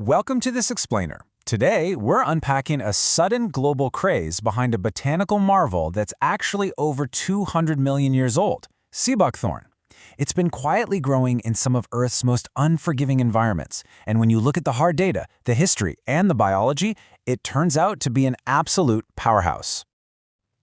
Welcome to this explainer. Today, we're unpacking a sudden global craze behind a botanical marvel that's actually over 200 million years old, sea buckthorn. It's been quietly growing in some of Earth's most unforgiving environments, and when you look at the hard data, the history, and the biology, it turns out to be an absolute powerhouse.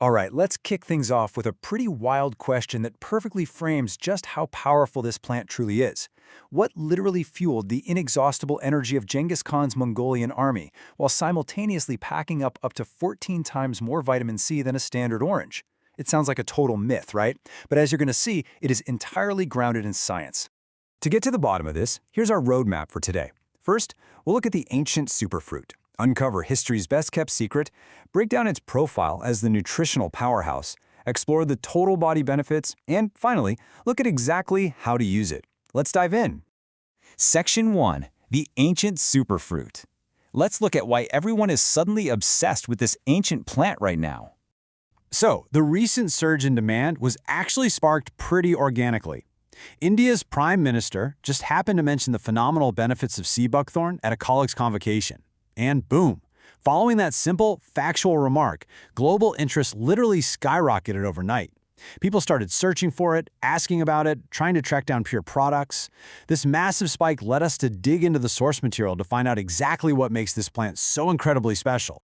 All right, let's kick things off with a pretty wild question that perfectly frames just how powerful this plant truly is. What literally fueled the inexhaustible energy of Genghis Khan's Mongolian army while simultaneously packing up to 14 times more vitamin C than a standard orange? It sounds like a total myth, right? But as you're going to see, it is entirely grounded in science. To get to the bottom of this, here's our roadmap for today. First, we'll look at the ancient superfruit, uncover history's best-kept secret, break down its profile as the nutritional powerhouse, explore the total body benefits, and finally, look at exactly how to use it. Let's dive in. Section 1. The ancient superfruit. Let's look at why everyone is suddenly obsessed with this ancient plant right now. So, the recent surge in demand was actually sparked pretty organically. India's Prime Minister just happened to mention the phenomenal benefits of sea buckthorn at a colleague's convocation. And boom, following that simple, factual remark, global interest literally skyrocketed overnight. People started searching for it, asking about it, trying to track down pure products. This massive spike led us to dig into the source material to find out exactly what makes this plant so incredibly special.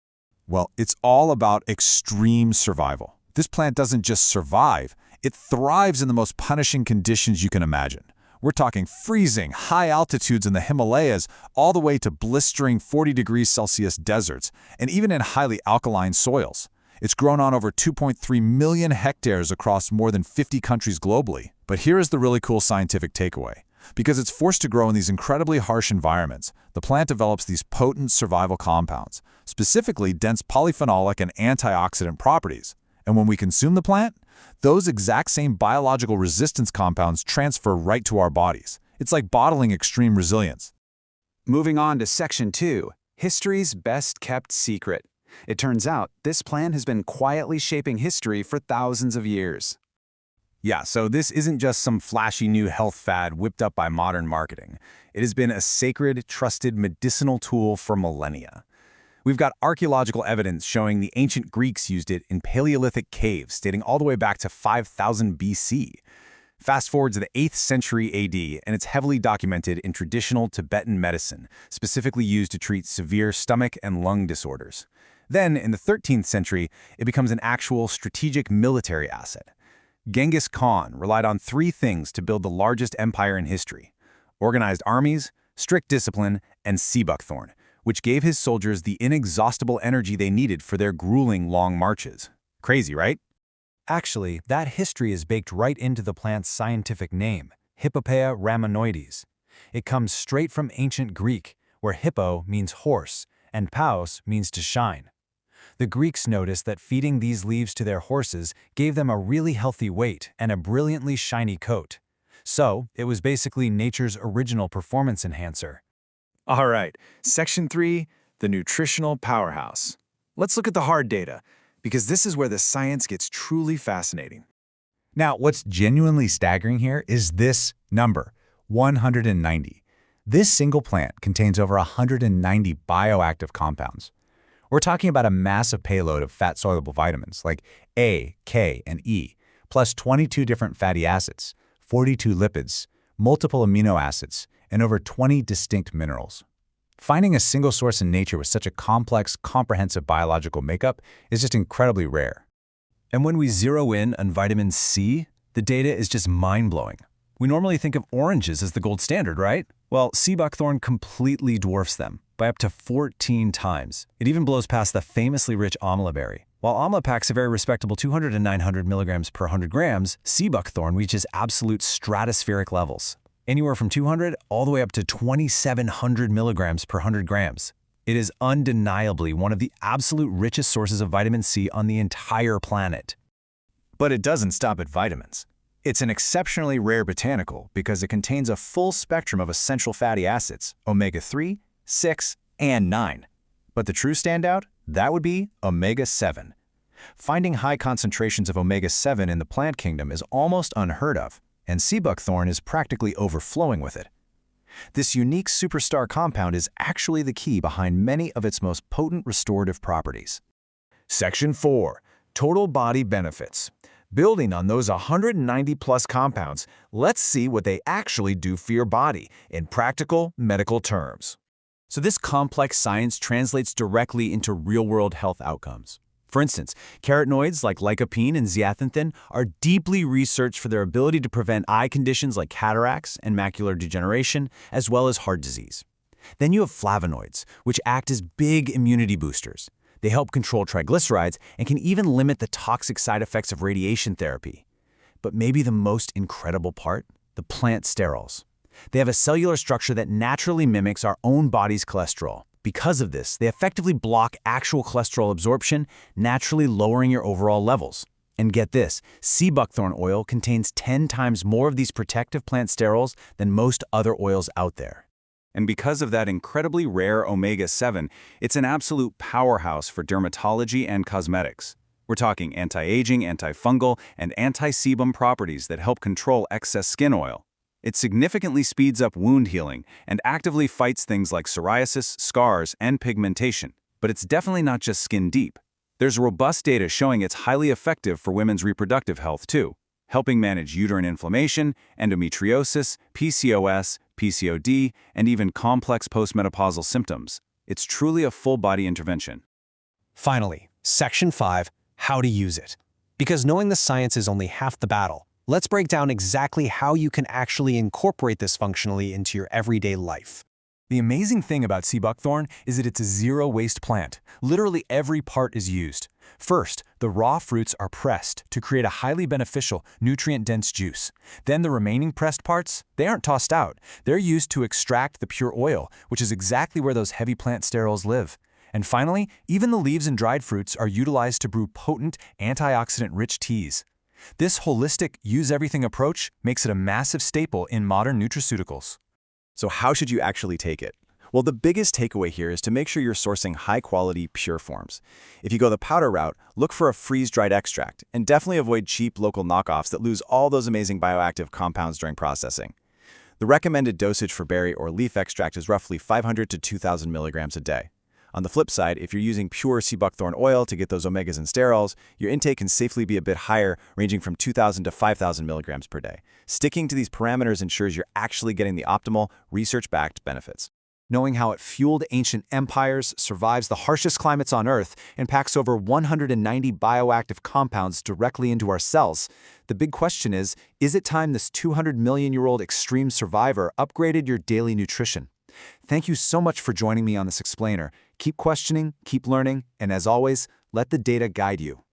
Well, it's all about extreme survival. This plant doesn't just survive, it thrives in the most punishing conditions you can imagine. We're talking freezing, high altitudes in the Himalayas, all the way to blistering 40 degrees Celsius deserts, and even in highly alkaline soils. It's grown on over 2.3 million hectares across more than 50 countries globally. But here is the really cool scientific takeaway. Because it's forced to grow in these incredibly harsh environments, the plant develops these potent survival compounds, specifically dense polyphenolic and antioxidant properties. And when we consume the plant, those exact same biological resistance compounds transfer right to our bodies. It's like bottling extreme resilience. Moving on to Section 2, History's Best-Kept Secret. It turns out this plant has been quietly shaping history for thousands of years. Yeah, so this isn't just some flashy new health fad whipped up by modern marketing. It has been a sacred, trusted medicinal tool for millennia. We've got archaeological evidence showing the ancient Greeks used it in Paleolithic caves dating all the way back to 5000 BC. Fast forward to the 8th century AD, and it's heavily documented in traditional Tibetan medicine, specifically used to treat severe stomach and lung disorders. Then, in the 13th century, it becomes an actual strategic military asset. Genghis Khan relied on three things to build the largest empire in history: organized armies, strict discipline, and sea buckthorn, which gave his soldiers the inexhaustible energy they needed for their grueling long marches. Crazy, right? Actually, that history is baked right into the plant's scientific name, Hippopoeia rhamnoides. It comes straight from ancient Greek, where hippo means horse and paus means to shine. The Greeks noticed that feeding these leaves to their horses gave them a really healthy weight and a brilliantly shiny coat. So, it was basically nature's original performance enhancer. All right, Section 3, the nutritional powerhouse. Let's look at the hard data, because this is where the science gets truly fascinating. Now, what's genuinely staggering here is this number, 190. This single plant contains over 190 bioactive compounds. We're talking about a massive payload of fat-soluble vitamins like A, K, and E, plus 22 different fatty acids, 42 lipids, multiple amino acids, and over 20 distinct minerals. Finding a single source in nature with such a complex, comprehensive biological makeup is just incredibly rare. And when we zero in on vitamin C, the data is just mind-blowing. We normally think of oranges as the gold standard, right? Well, sea buckthorn completely dwarfs them by up to 14 times. It even blows past the famously rich amla berry. While amla packs a very respectable 200 to 900 milligrams per 100 grams, sea buckthorn reaches absolute stratospheric levels, anywhere from 200 all the way up to 2,700 milligrams per 100 grams. It is undeniably one of the absolute richest sources of vitamin C on the entire planet. But it doesn't stop at vitamins. It's an exceptionally rare botanical because it contains a full spectrum of essential fatty acids, omega-3, 6, and 9. But the true standout? That would be omega-7. Finding high concentrations of omega-7 in the plant kingdom is almost unheard of, and sea buckthorn is practically overflowing with it. This unique superstar compound is actually the key behind many of its most potent restorative properties. Section 4. Total Body Benefits. Building on those 190-plus compounds, let's see what they actually do for your body in practical medical terms. So this complex science translates directly into real-world health outcomes. For instance, carotenoids like lycopene and zeaxanthin are deeply researched for their ability to prevent eye conditions like cataracts and macular degeneration, as well as heart disease. Then you have flavonoids, which act as big immunity boosters. They help control triglycerides and can even limit the toxic side effects of radiation therapy. But maybe the most incredible part? The plant sterols. They have a cellular structure that naturally mimics our own body's cholesterol. Because of this, they effectively block actual cholesterol absorption, naturally lowering your overall levels. And get this, sea buckthorn oil contains 10 times more of these protective plant sterols than most other oils out there. And because of that incredibly rare omega-7, it's an absolute powerhouse for dermatology and cosmetics. We're talking anti-aging, antifungal, and anti-sebum properties that help control excess skin oil. It significantly speeds up wound healing and actively fights things like psoriasis, scars, and pigmentation. But it's definitely not just skin deep. There's robust data showing it's highly effective for women's reproductive health too, helping manage uterine inflammation, endometriosis, PCOS, PCOD, and even complex postmenopausal symptoms. It's truly a full-body intervention. Finally, Section 5, how to use it. Because knowing the science is only half the battle, let's break down exactly how you can actually incorporate this functionally into your everyday life. The amazing thing about sea buckthorn is that it's a zero-waste plant. Literally every part is used. First, the raw fruits are pressed to create a highly beneficial, nutrient-dense juice. Then the remaining pressed parts, they aren't tossed out. They're used to extract the pure oil, which is exactly where those heavy plant sterols live. And finally, even the leaves and dried fruits are utilized to brew potent, antioxidant-rich teas. This holistic, use-everything approach makes it a massive staple in modern nutraceuticals. So how should you actually take it? Well, the biggest takeaway here is to make sure you're sourcing high-quality, pure forms. If you go the powder route, look for a freeze-dried extract, and definitely avoid cheap local knockoffs that lose all those amazing bioactive compounds during processing. The recommended dosage for berry or leaf extract is roughly 500 to 2,000 milligrams a day. On the flip side, if you're using pure sea buckthorn oil to get those omegas and sterols, your intake can safely be a bit higher, ranging from 2,000 to 5,000 milligrams per day. Sticking to these parameters ensures you're actually getting the optimal, research-backed benefits. Knowing how it fueled ancient empires, survives the harshest climates on Earth, and packs over 190 bioactive compounds directly into our cells, the big question is it time this 200-million-year-old extreme survivor upgraded your daily nutrition? Thank you so much for joining me on this explainer. Keep questioning, keep learning, and as always, let the data guide you.